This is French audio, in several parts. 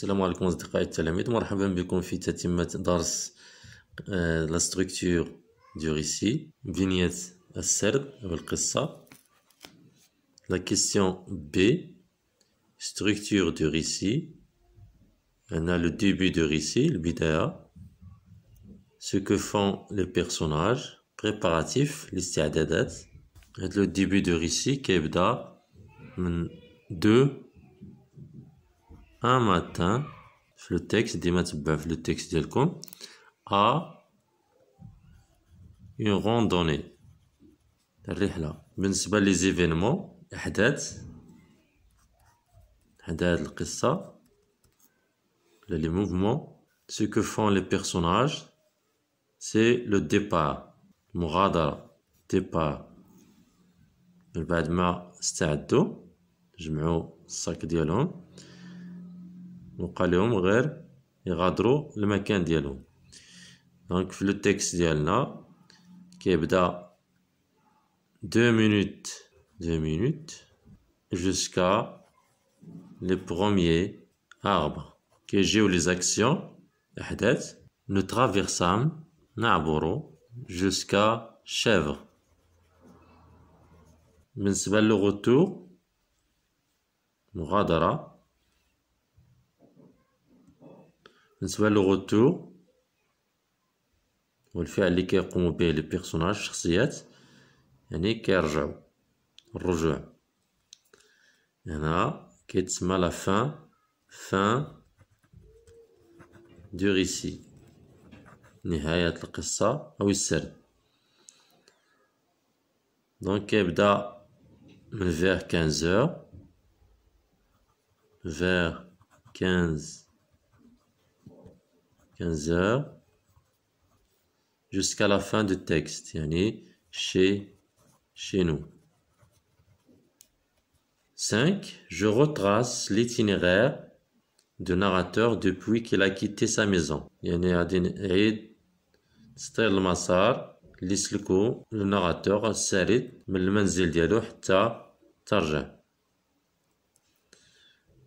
السلام عليكم أصدقائي التلاميذ، مرحبا بكم في تتمة درس la structure du récit vignette السرد أو القصة. La question B, structure du récit. On a le début du récit, البداية, ce que font les personnages, préparatifs, الاستعدادات. Le début du récit كيبدا من 2 un matin في le texte ديما تبع في le texte ديالكم à une randonnée الرحلة. بالنسبة لي زيفينمون أحداث القصة les mouvements, ce que font les personnages c'est le départ مغادرة départ. من بعد ما استعدوا جمعوا الصاك ديالهم وقال لهم غير يغادروا المكان ديالهم. دونك في لو تيكست ديالنا كيبدا 2 minutes jusqu'à les premiers arbres كيجيو لي زاكسيون احداث نترافيرسام نعبروا jusqu'à chèvre. بالنسبة لو غوتور مغادرة. بالنسبة للغوتور والفعل اللي كيقوموا به لي بيرسوناج الشخصيات يعني كيرجعوا الرجوع. هنا كيتسمى لا fin du récit نهاية القصة أو السرد. دونك كيبدا من vers 15 heures jusqu'à la fin du texte يعني chez nous. 5. Je retrace l'itinéraire du narrateur depuis qu'il a quitté sa maison. يعني غادي نعيد تسطير المسار اللي سلكو الناراتور السارد من المنزل ديالو حتى ترجع.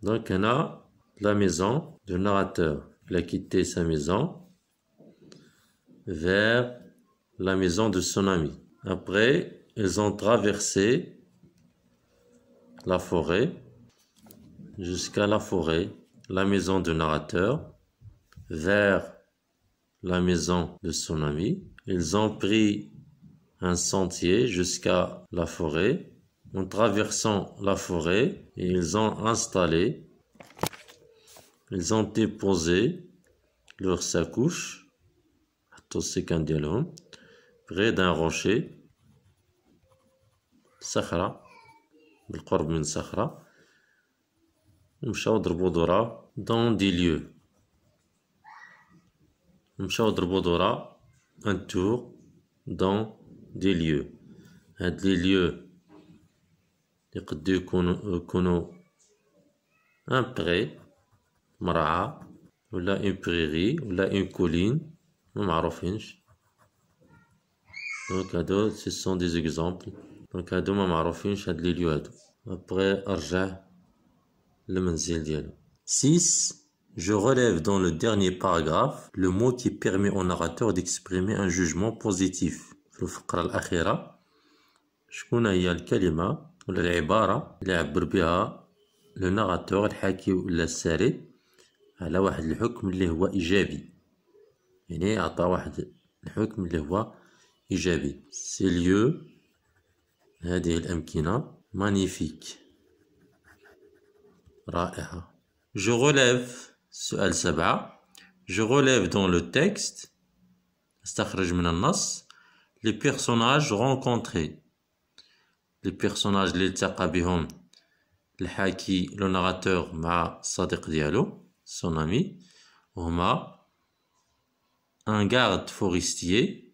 Donc هنا la maison du narrateur. Il a quitté sa maison vers la maison de son ami. Après, ils ont traversé la forêt jusqu'à la forêt, la maison du narrateur, vers la maison de son ami. Ils ont pris un sentier jusqu'à la forêt. En traversant la forêt, ils ont déposé leur sacoche près d'un rocher صخرة بالقرب من صخرة ومشاو ضربوا دورة dans des lieux. مشاو ضربوا دورة un tour dans des lieux. هاد لي lieux يقدو يكونوا un pré مرعى ولا une prairie ولا une colline ما معروفينش. دونك هادو ce sont des exemples. دونك هادو ما معروفينش هاد لي ليو هادو. après ارجع للمنزل ديالو. 6. Je relève dans le dernier paragraphe le mot qui permet au narrateur d'exprimer un jugement positif. في الفقرة الأخيرة شكون هي الكلمة ولا العبارة اللي يعبر بها لو ناراتور الحاكي ولا السارد على واحد الحكم اللي هو إيجابي. يعني عطى واحد الحكم اللي هو إيجابي. سي ليو هذه الأمكنة مانيفيك رائعة. Je relève سؤال 7. Je relève dans le texte استخرج من النص les personnages rencontrés. les personnages اللي التقى بهم الحاكي لو ناراتور مع الصديق ديالو son ami هما un garde forestier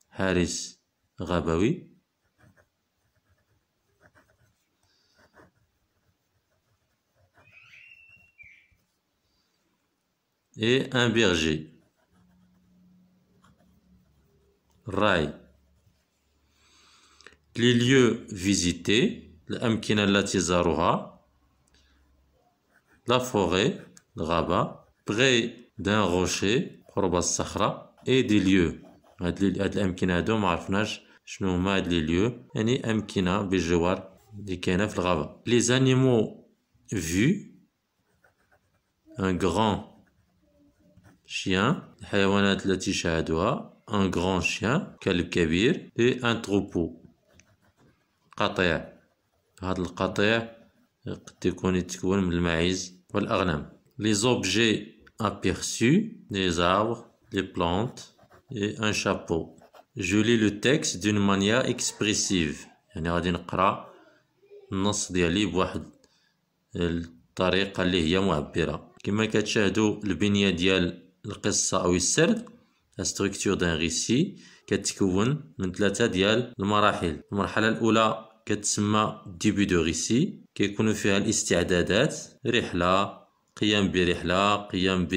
حارس غابوي et un berger راعي. les lieux visités الأمكنة التي زاروها la forêt الغابة près d'un rocher قرب الصخرة et des lieux. هاد الأمكنة هادو معرفناش شنو هما هاد les lieux، يعني أمكنة بالجوار اللي كاينة في الغابة. Les animaux vus، un grand chien، الحيوانات التي شاهدوها un grand chien كلب كبير et un troupeau قطيع. هذا القطيع قد يتكون من الماعز والأغنام. Les objets aperçus، les arbres، les plantes et un chapeau. Je lis le texte d'une manière expressive، يعني غادي نقرأ النص ديالي بواحد الطريقة اللي هي معبرة. كما كتشاهدوا البنية ديال القصة أو السرد، la structure d'un récit كتكون من 3 ديال المراحل. المرحلة الأولى كتسمى début de récit، كيكونوا فيها الاستعدادات، رحلة، قيام برحلة، قيام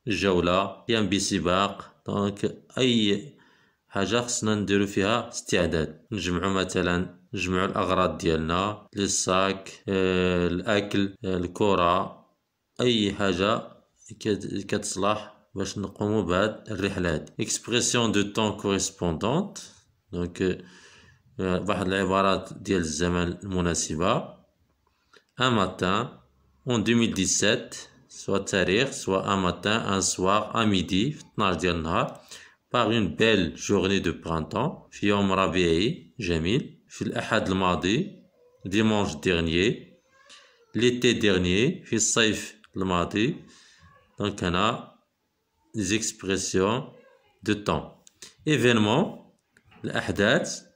بجولة، قيام بسباق. دونك أي حاجة خصنا نديرو فيها استعداد، نجمعو مثلا نجمعو الأغراض ديالنا، للصاك، الأكل، الكرة، أي حاجة كتصلح باش نقومو بهاد الرحلات. expression de temps correspondante، دونك واحد العبارات ديال الزمن المناسبة. un matin en 2017، soit تاريخ، soit un matin، un soir، à midi، في 12 ديال النهار، par une belle journée de printemps، في يوم ربيعي جميل، في الأحد الماضي، dimanche dernier، l'été dernier، في الصيف الماضي. donc هنا les expressions de temps. événement، الأحداث،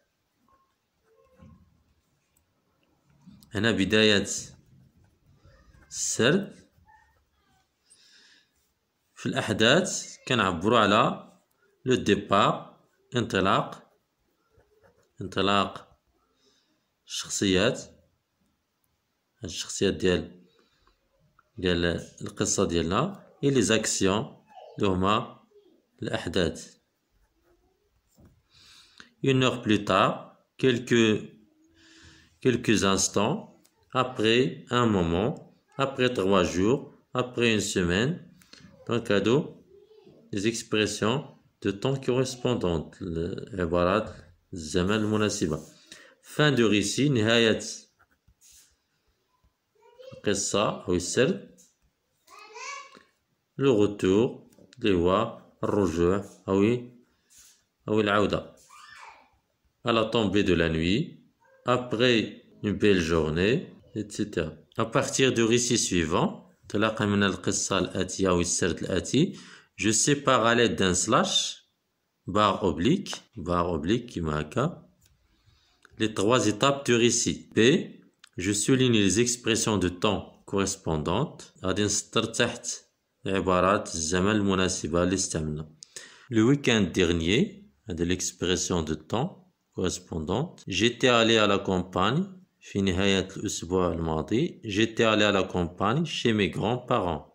هنا بداية السرد. في الأحداث كنعبروا على لو ديبار، انطلاق الشخصيات، هاد الشخصيات ديال القصة ديالنا، et les actions اللي هما الأحداث. une heure plus tard، quelques instants، après un moment، après 3 jours، après une semaine. donc هادو les expressions de temps correspondantes، العبارات الزمن المناسبة. fin de récit، نهاية القصة أو السرد. le retour اللي هو الرجوع أو العودة. à la tombée de la nuit، après une belle journée، etc. à partir du récit suivant، انطلاقا من القصة الآتية أو السرد الآتي، je sépare à l'aide d'un slash، barre oblique كيما هكا، les 3 étapes du récit. B، je souligne les expressions de temps correspondantes، غادي نسطر تحت عبارات الزمن المناسبة اللي استعملنا. le week-end dernier، هذه l'expression de temps correspondante. j'étais allé à la campagne، في نهاية الأسبوع الماضي، j'étais allé à la campagne chez mes grands-parents،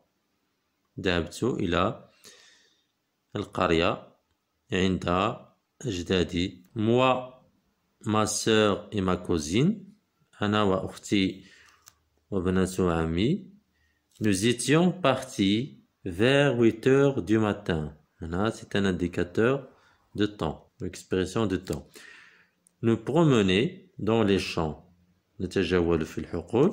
ذهبت إلى القرية عند أجدادي. moi، ma sœur et ma cousine، أنا وأختي وبنات عمي، nous étions partis vers 8 heures du matin. هنا c'est un indicateur de temps، expression de temps. nous promener dans les champs، نتجول في الحقول.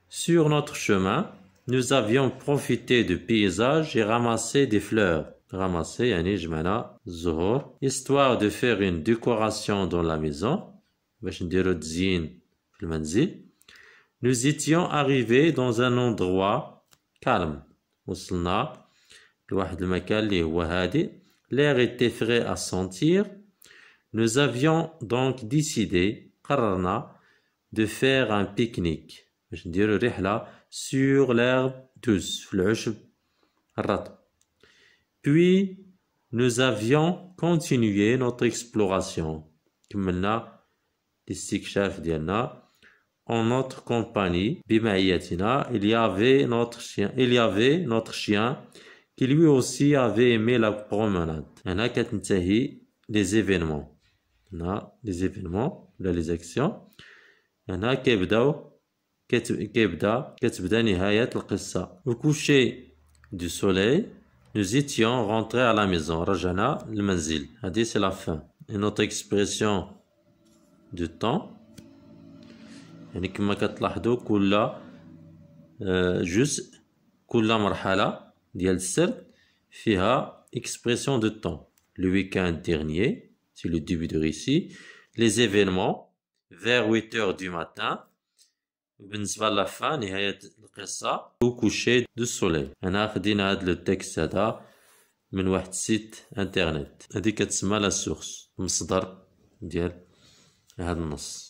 sur notre chemin، nous avions profité de paysages et ramassé des fleurs. ramasser يعني جمعنا الزهور. histoire de faire une décoration dans la maison، باش نديرو تزيين في المنزل. nous étions arrivés dans un endroit calme، وصلنا لواحد المكان اللي هو هادئ. l'air était frais à sentir. nous avions donc décidé، قررنا، de faire un pique-nique، باش نديرو رحلة sur l'herbe douce، في العشب الرطب. puis nous avions continué notre exploration، كملنا الاستكشاف ديالنا. en notre compagnie، بمعيتنا، il y avait notre chien qui lui aussi avait aimé la promenade. هنا كتنتهي les événements، هنا les événements ولا les actions. هنا كيبداو كتبدا نهاية القصة. Au coucher du soleil nous étions rentrés à la maison. رجعنا للمنزل. هذه c'est la fin. Une autre expression du temps. يعني كما كتلاحظوا كل جزء كل مرحلة ديال السرد فيها expression de temps. Le week-end dernier, c'est le début du récit. Les événements vers 8 heures du matin. بالنسبة للفا نهاية القصة au coucher du soleil. أنا خدينا هاد التكست هذا من واحد سيت انترنت. هادي كتسمى لا سورس، المصدر ديال هاد النص.